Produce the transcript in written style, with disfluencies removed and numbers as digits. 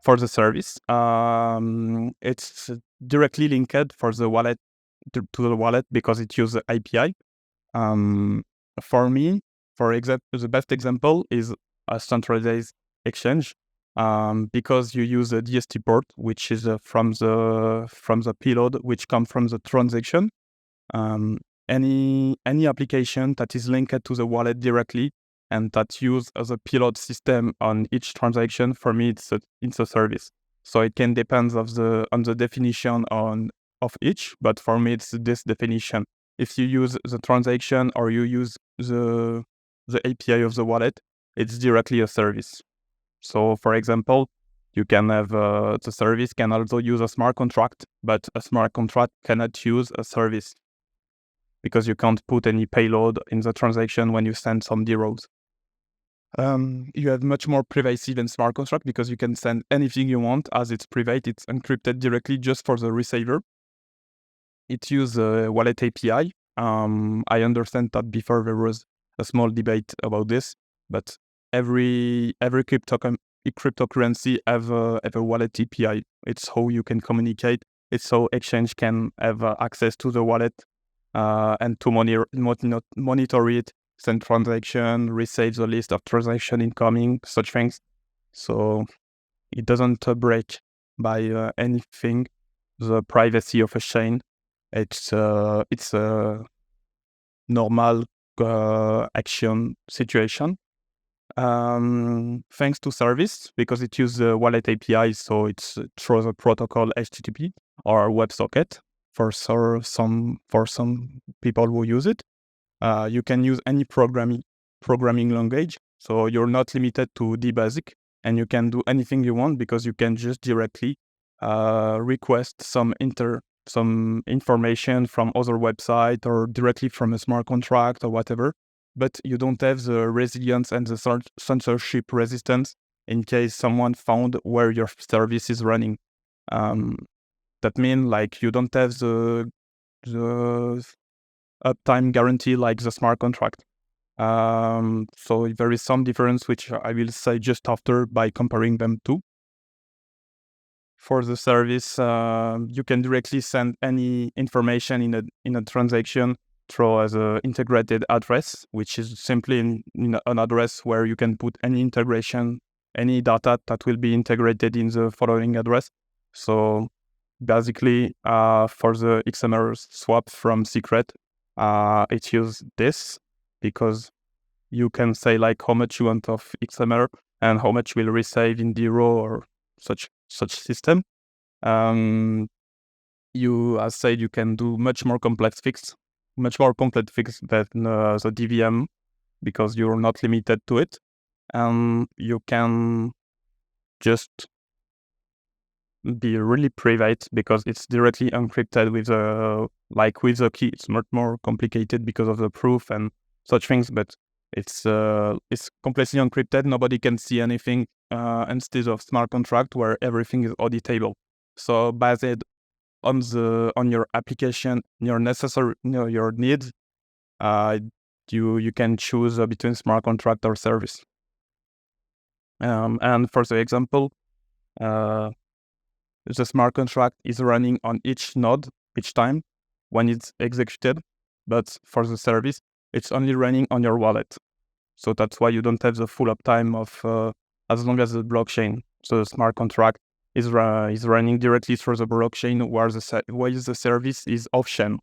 For the service, it's directly linked for the wallet to the wallet because it uses API. For me, for example, the best example is a centralized exchange, because you use a DST port, which is from the payload, which comes from the transaction. Any application that is linked to the wallet directly and that use as a payload system on each transaction, for me, it's a service. So it can depend on the definition of each, but for me, it's this definition. If you use the transaction or you use the API of the wallet, it's directly a service. So, for example, you can have the service can also use a smart contract, but a smart contract cannot use a service because you can't put any payload in the transaction when you send some DEROs. You have much more privacy than smart contract because you can send anything you want as it's private. It's encrypted directly just for the receiver. It uses a wallet API. I understand that before there was a small debate about this, but every cryptocurrency have a wallet API. It's how you can communicate. It's how exchange can have access to the wallet and to monitor it, send transaction, receive the list of transaction incoming, such things. So it doesn't break by anything the privacy of a chain. It's a normal action situation. Thanks to service, because it uses the wallet API, so it's through the protocol HTTP or WebSocket for some people who use it. You can use any programming language, so you're not limited to DBasic, and you can do anything you want because you can just directly request some information from other website or directly from a smart contract or whatever. But you don't have the resilience and the censorship resistance in case someone found where your service is running. That means like you don't have the uptime guarantee like the smart contract. So there is some difference, which I will say just after by comparing them two. For the service, you can directly send any information in a transaction through as an integrated address, which is simply in an address where you can put any integration, any data that will be integrated in the following address. So basically, for the XMR swap from secret, it uses this because you can say like how much you want of XMR and how much will receive in DERO or such system. You, as said, you can do much more complex fix than the DVM because you're not limited to it. You can just be really private because it's directly encrypted with a key. It's much more complicated because of the proof and such things, but it's completely encrypted. Nobody can see anything instead of smart contract where everything is auditable. So based on your application, your needs, you can choose between smart contract or service. And for the example, the smart contract is running on each node each time when it's executed, but for the service, it's only running on your wallet. So that's why you don't have the full uptime of as long as the blockchain. So the smart contract is running directly through the blockchain, while the service is off-chain.